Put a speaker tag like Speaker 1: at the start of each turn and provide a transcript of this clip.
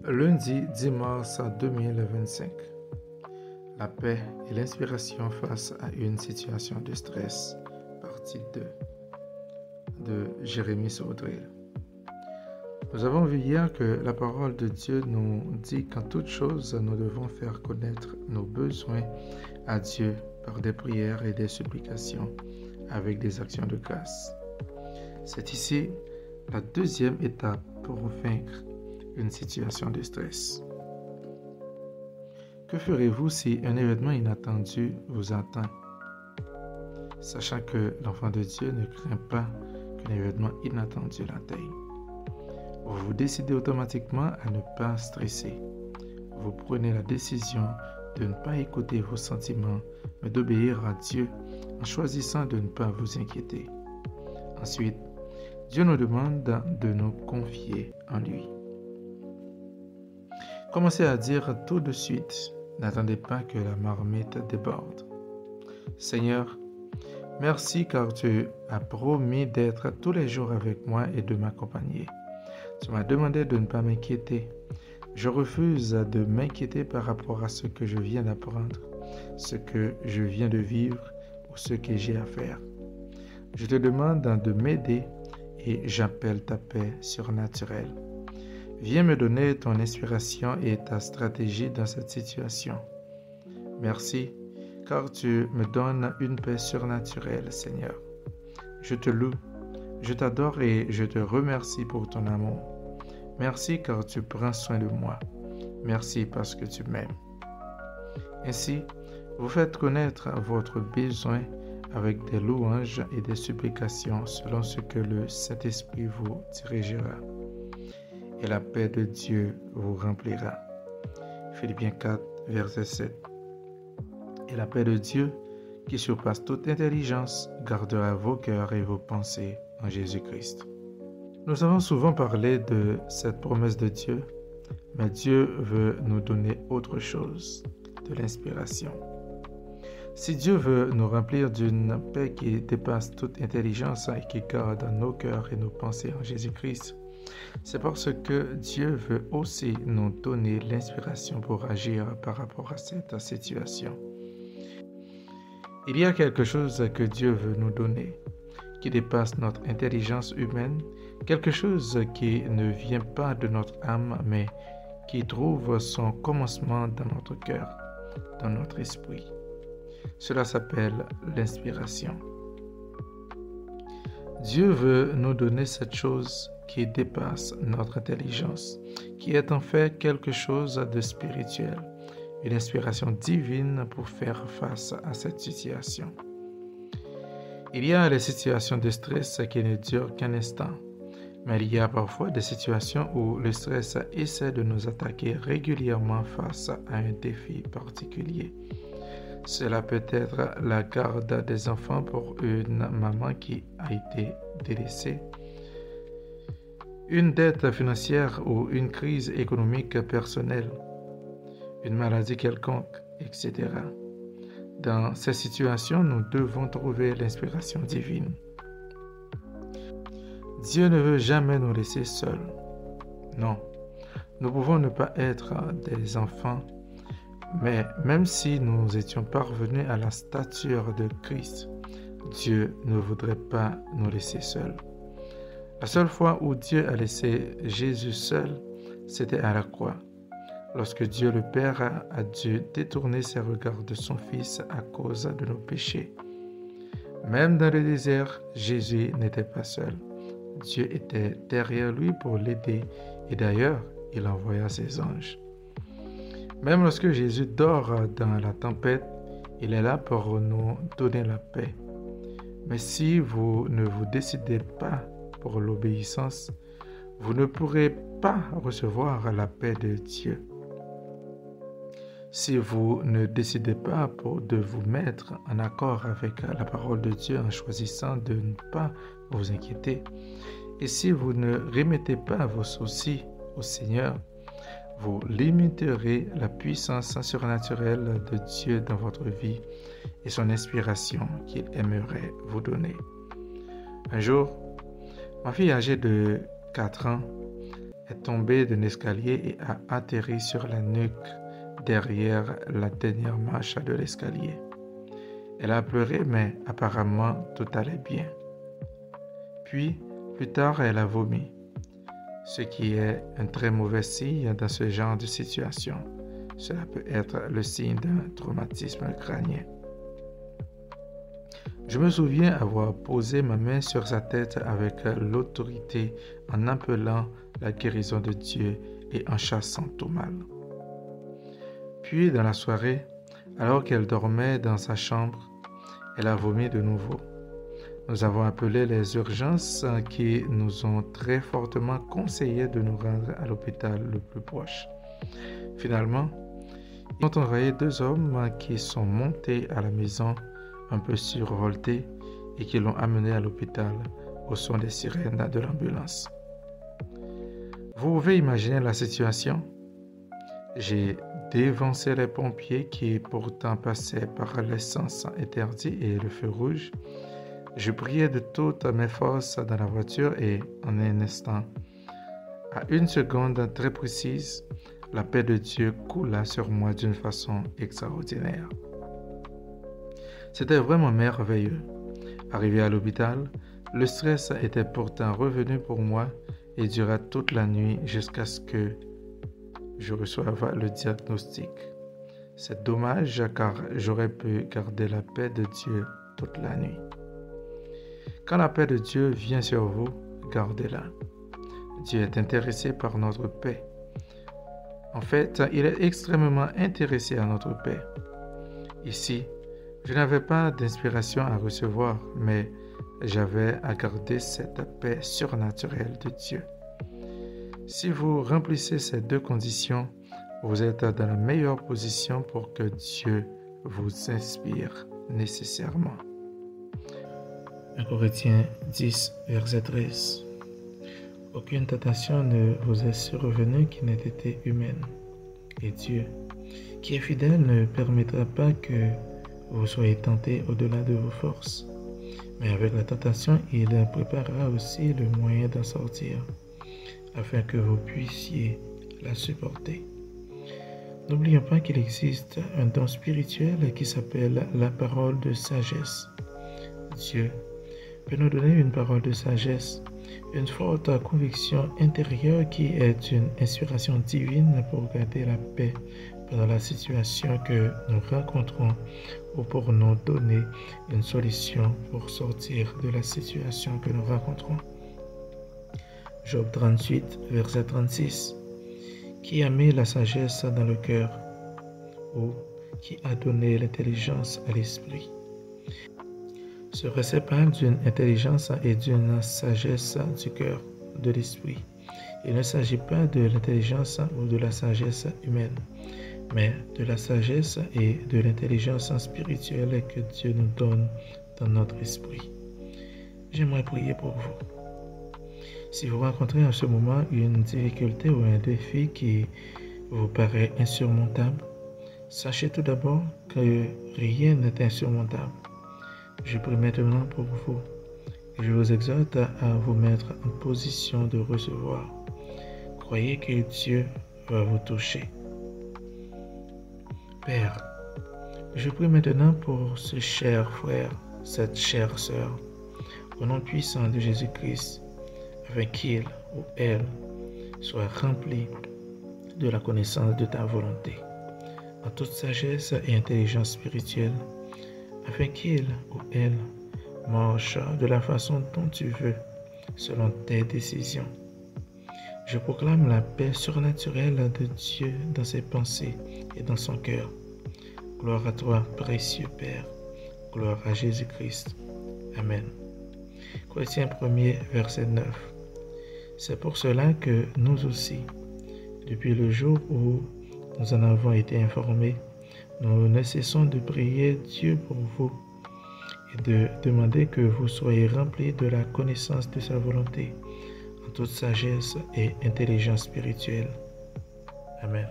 Speaker 1: Lundi 10 mars 2025. La paix et l'inspiration face à une situation de stress. Partie 2 de Jérémie Saudril. Nous avons vu hier que la parole de Dieu nous dit qu'en toute chose, nous devons faire connaître nos besoins à Dieu par des prières et des supplications avec des actions de grâce. C'est ici la deuxième étape pour vaincre une situation de stress. Que ferez-vous si un événement inattendu vous atteint? Sachant que l'enfant de Dieu ne craint pas qu'un événement inattendu l'atteigne. Vous vous décidez automatiquement à ne pas stresser. Vous prenez la décision de ne pas écouter vos sentiments, mais d'obéir à Dieu en choisissant de ne pas vous inquiéter. Ensuite, Dieu nous demande de nous confier en lui. Commencez à dire tout de suite, n'attendez pas que la marmite déborde. Seigneur, merci car tu as promis d'être tous les jours avec moi et de m'accompagner. Tu m'as demandé de ne pas m'inquiéter. Je refuse de m'inquiéter par rapport à ce que je viens d'apprendre, ce que je viens de vivre ou ce que j'ai à faire. Je te demande de m'aider et j'appelle ta paix surnaturelle. Viens me donner ton inspiration et ta stratégie dans cette situation. Merci, car tu me donnes une paix surnaturelle, Seigneur. Je te loue, je t'adore et je te remercie pour ton amour. Merci car tu prends soin de moi. Merci parce que tu m'aimes. Ainsi, vous faites connaître votre besoin avec des louanges et des supplications selon ce que le Saint-Esprit vous dirigera. Et la paix de Dieu vous remplira. Philippiens 4, verset 7. Et la paix de Dieu, qui surpasse toute intelligence, gardera vos cœurs et vos pensées en Jésus-Christ. Nous avons souvent parlé de cette promesse de Dieu, mais Dieu veut nous donner autre chose, de l'inspiration. Si Dieu veut nous remplir d'une paix qui dépasse toute intelligence et qui garde nos cœurs et nos pensées en Jésus-Christ, c'est parce que Dieu veut aussi nous donner l'inspiration pour agir par rapport à cette situation. Il y a quelque chose que Dieu veut nous donner, qui dépasse notre intelligence humaine, quelque chose qui ne vient pas de notre âme, mais qui trouve son commencement dans notre cœur, dans notre esprit. Cela s'appelle l'inspiration. Dieu veut nous donner cette chose qui dépasse notre intelligence, qui est en fait quelque chose de spirituel, une inspiration divine pour faire face à cette situation. Il y a les situations de stress qui ne durent qu'un instant, mais il y a parfois des situations où le stress essaie de nous attaquer régulièrement face à un défi particulier. Cela peut être la garde des enfants pour une maman qui a été délaissée, une dette financière ou une crise économique personnelle, une maladie quelconque, etc. Dans ces situations, nous devons trouver l'inspiration divine. Dieu ne veut jamais nous laisser seuls. Non, nous pouvons ne pas être des enfants, mais même si nous étions parvenus à la stature de Christ, Dieu ne voudrait pas nous laisser seuls. La seule fois où Dieu a laissé Jésus seul, c'était à la croix, lorsque Dieu le Père a dû détourner ses regards de son Fils à cause de nos péchés. Même dans le désert, Jésus n'était pas seul. Dieu était derrière lui pour l'aider et d'ailleurs, il envoya ses anges. Même lorsque Jésus dort dans la tempête, il est là pour nous donner la paix. Mais si vous ne vous décidez pas pour l'obéissance, vous ne pourrez pas recevoir la paix de Dieu. Si vous ne décidez pas de vous mettre en accord avec la parole de Dieu en choisissant de ne pas vous inquiéter, et si vous ne remettez pas vos soucis au Seigneur, vous limiterez la puissance surnaturelle de Dieu dans votre vie et son inspiration qu'il aimerait vous donner. Un jour, ma fille âgée de 4 ans est tombée d'un escalier et a atterri sur la nuque derrière la dernière marche de l'escalier. Elle a pleuré, mais apparemment tout allait bien. Puis, plus tard, elle a vomi, ce qui est un très mauvais signe dans ce genre de situation. Cela peut être le signe d'un traumatisme crânien. Je me souviens avoir posé ma main sur sa tête avec l'autorité en appelant la guérison de Dieu et en chassant tout mal. Puis, dans la soirée, alors qu'elle dormait dans sa chambre, elle a vomi de nouveau. Nous avons appelé les urgences qui nous ont très fortement conseillé de nous rendre à l'hôpital le plus proche. Finalement, ils ont envoyé 2 hommes qui sont montés à la maison un peu survoltés et qui l'ont amené à l'hôpital au son des sirènes de l'ambulance. Vous pouvez imaginer la situation? J'ai dévancé les pompiers qui pourtant passaient par l'essence interdit et le feu rouge. Je priais de toutes mes forces dans la voiture et en un instant, à une seconde très précise, la paix de Dieu coula sur moi d'une façon extraordinaire. C'était vraiment merveilleux. Arrivé à l'hôpital, le stress était pourtant revenu pour moi et dura toute la nuit jusqu'à ce que je reçoive le diagnostic. C'est dommage car j'aurais pu garder la paix de Dieu toute la nuit. Quand la paix de Dieu vient sur vous, gardez-la. Dieu est intéressé par notre paix. En fait, il est extrêmement intéressé à notre paix. Ici, je n'avais pas d'inspiration à recevoir, mais j'avais à garder cette paix surnaturelle de Dieu. Si vous remplissez ces 2 conditions, vous êtes dans la meilleure position pour que Dieu vous inspire nécessairement. 1 Corinthiens 10, verset 13. Aucune tentation ne vous est survenue qui n'ait été humaine. Et Dieu, qui est fidèle, ne permettra pas que vous soyez tentés au-delà de vos forces. Mais avec la tentation, il préparera aussi le moyen d'en sortir, afin que vous puissiez la supporter. N'oublions pas qu'il existe un don spirituel qui s'appelle la parole de sagesse. Dieu peut nous donner une parole de sagesse, une forte conviction intérieure qui est une inspiration divine pour garder la paix dans la situation que nous rencontrons ou pour nous donner une solution pour sortir de la situation que nous rencontrons. Job 38, verset 36. Qui a mis la sagesse dans le cœur ou qui a donné l'intelligence à l'esprit? Ce verset parle d'une intelligence et d'une sagesse du cœur, de l'esprit. Il ne s'agit pas de l'intelligence ou de la sagesse humaine, mais de la sagesse et de l'intelligence spirituelle que Dieu nous donne dans notre esprit. J'aimerais prier pour vous. Si vous rencontrez en ce moment une difficulté ou un défi qui vous paraît insurmontable, sachez tout d'abord que rien n'est insurmontable. Je prie maintenant pour vous et je vous exhorte à vous mettre en position de recevoir. Croyez que Dieu va vous toucher. Père, je prie maintenant pour ce cher frère, cette chère sœur, au nom puissant de Jésus-Christ, afin qu'il ou elle soit rempli de la connaissance de ta volonté, en toute sagesse et intelligence spirituelle, afin qu'il ou elle marche de la façon dont tu veux, selon tes décisions. Je proclame la paix surnaturelle de Dieu dans ses pensées et dans son cœur. Gloire à toi, précieux Père. Gloire à Jésus-Christ. Amen. Colossiens 1er, verset 9. C'est pour cela que nous aussi, depuis le jour où nous en avons été informés, nous ne cessons de prier Dieu pour vous et de demander que vous soyez remplis de la connaissance de sa volonté, en toute sagesse et intelligence spirituelle. Amen.